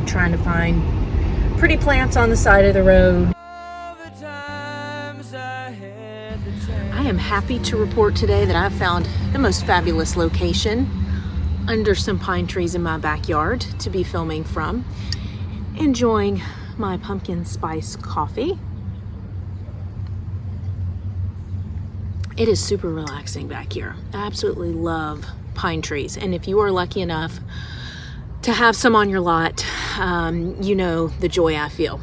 I'm trying to find pretty plants on the side of the road. I am happy to report today that I've found the most fabulous location under some pine trees in my backyard to be filming from. Enjoying my pumpkin spice coffee. It is super relaxing back here. I absolutely love pine trees. And if you are lucky enough to have some on your lot, you know the joy I feel.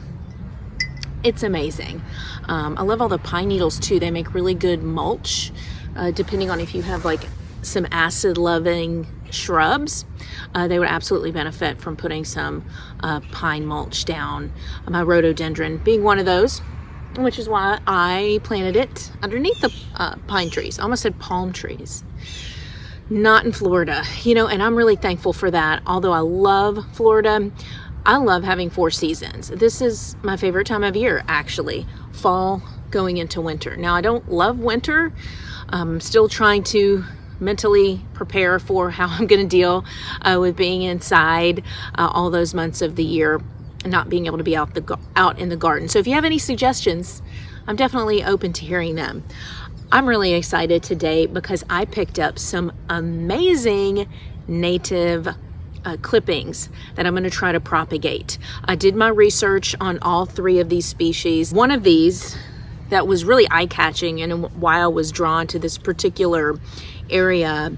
It's amazing. I love all the pine needles too. They make really good mulch, depending on if you have like some acid loving shrubs. They would absolutely benefit from putting some pine mulch down. My rhododendron being one of those, which is why I planted it underneath the pine trees. I almost said palm trees. Not in Florida, you know, and I'm really thankful for that. Although I love Florida, I love having 4 seasons. This is my favorite time of year, actually. Fall going into winter. Now, I don't love winter. I'm still trying to mentally prepare for how I'm going to deal with being inside all those months of the year and not being able to be out in the garden. So if you have any suggestions, I'm definitely open to hearing them. I'm really excited today because I picked up some amazing native clippings that I'm going to try to propagate. I did my research on all 3 of these species. One of these that was really eye-catching and why I was drawn to this particular area,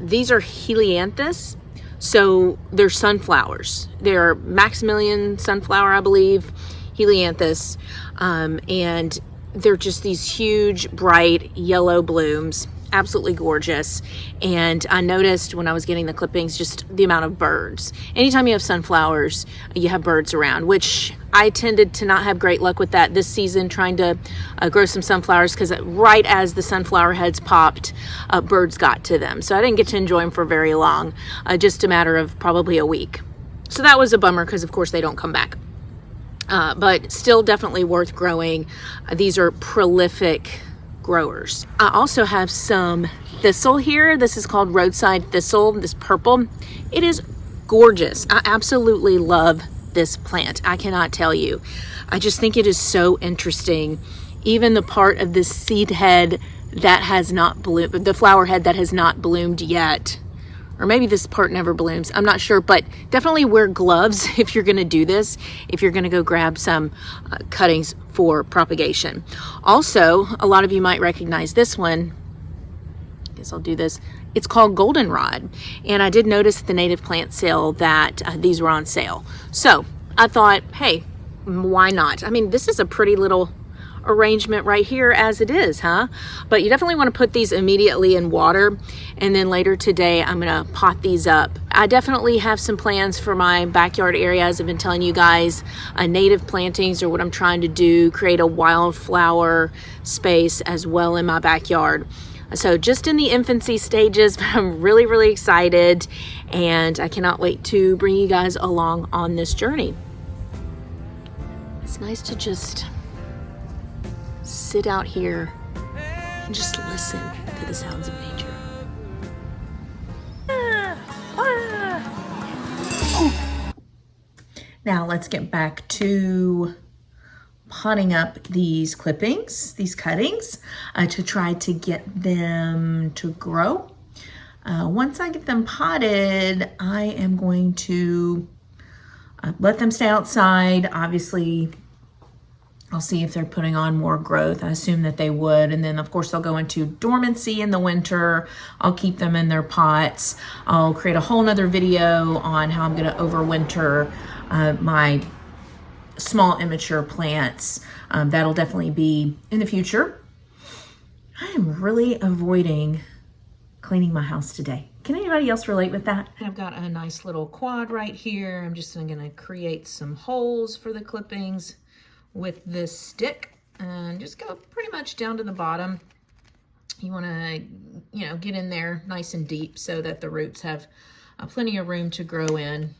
these are Helianthus. So they're sunflowers. They're Maximilian sunflower, I believe, Helianthus, and they're just these huge, bright yellow blooms, absolutely gorgeous. And I noticed when I was getting the clippings, just the amount of birds. Anytime you have sunflowers, you have birds around, which I tended to not have great luck with that this season, trying to grow some sunflowers, because right as the sunflower heads popped, birds got to them. So I didn't get to enjoy them for very long, just a matter of probably a week. So that was a bummer, because of course they don't come back. But still definitely worth growing. These are prolific growers. I also have some thistle here. This is called Roadside Thistle, this purple. It is gorgeous. I absolutely love this plant. I cannot tell you. I just think it is so interesting. Even the part of the seed head that has not bloomed, the flower head that has not bloomed yet, or maybe this part never blooms, I'm not sure, but definitely wear gloves if you're gonna do this, if you're gonna go grab some cuttings for propagation. Also, a lot of you might recognize this one. I guess I'll do this. It's called Goldenrod. And I did notice at the native plant sale that these were on sale. So I thought, hey, why not? I mean, this is a pretty little arrangement right here as it is, huh? But you definitely want to put these immediately in water, and then later today I'm gonna pot these up. I definitely have some plans for my backyard area, as I've been telling you guys. Native plantings are what I'm trying to do, create a wildflower space as well in my backyard. So just in the infancy stages, but I'm really, really excited, and I cannot wait to bring you guys along on this journey. It's nice to just sit out here and just listen to the sounds of nature. Now let's get back to potting up these clippings, these cuttings, to try to get them to grow. Once I get them potted, I am going to let them stay outside. Obviously, I'll see if they're putting on more growth. I assume that they would. And then of course they'll go into dormancy in the winter. I'll keep them in their pots. I'll create a whole nother video on how I'm gonna overwinter my small immature plants. That'll definitely be in the future. I am really avoiding cleaning my house today. Can anybody else relate with that? I've got a nice little quad right here. I'm just gonna create some holes for the clippings with this stick and just go pretty much down to the bottom. You want to, get in there nice and deep so that the roots have plenty of room to grow in.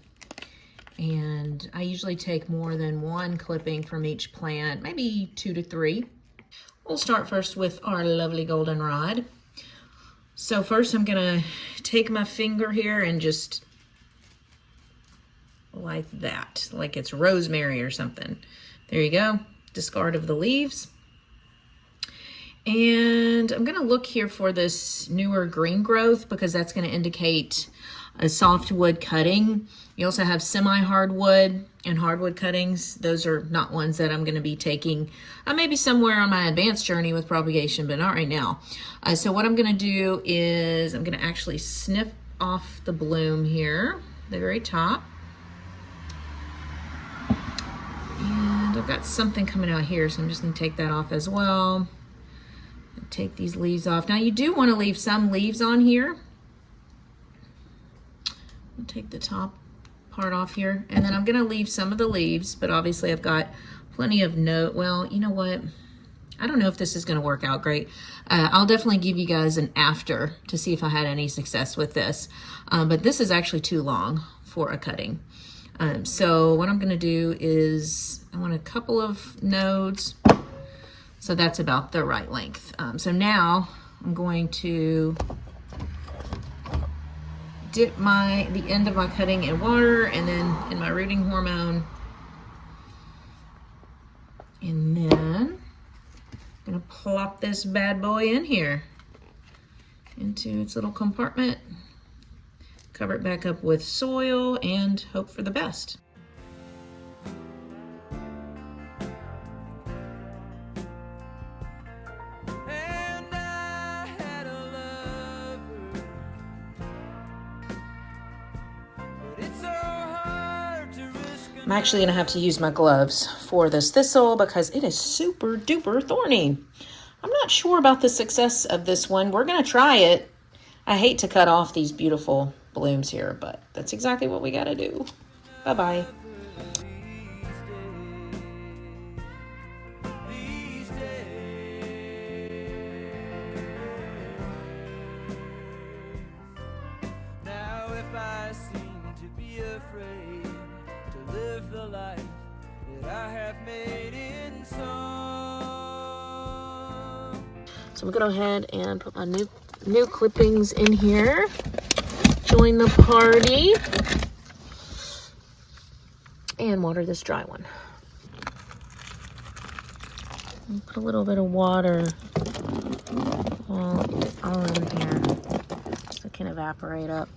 And I usually take more than 1 clipping from each plant, maybe 2 to 3. We'll start first with our lovely goldenrod. So first I'm gonna take my finger here and just like that, like it's rosemary or something. There you go. Discard of the leaves. And I'm gonna look here for this newer green growth because that's gonna indicate a softwood cutting. You also have semi-hardwood and hardwood cuttings. Those are not ones that I'm gonna be taking maybe somewhere on my advanced journey with propagation, but not right now. So what I'm gonna do is I'm gonna actually snip off the bloom here, the very top. And I've got something coming out here, so I'm just gonna take that off as well. Take these leaves off. Now you do want to leave some leaves on here. I'll take the top part off here, and then I'm going to leave some of the leaves, but obviously I've got plenty of well, you know what? I don't know if this is going to work out great. I'll definitely give you guys an after to see if I had any success with this. But this is actually too long for a cutting. So what I'm going to do is I want a couple of nodes. So that's about the right length. So now I'm going to dip the end of my cutting in water and then in my rooting hormone. And then I'm gonna plop this bad boy in here into its little compartment, cover it back up with soil and hope for the best. I'm actually gonna have to use my gloves for this thistle because it is super duper thorny. I'm not sure about the success of this one. We're gonna try it. I hate to cut off these beautiful blooms here, but that's exactly what we gotta do. Bye-bye. The life that I have made in song. So I'm gonna go ahead and put my new clippings in here. Join the party. And water this dry one. And put a little bit of water all in here so it can evaporate up.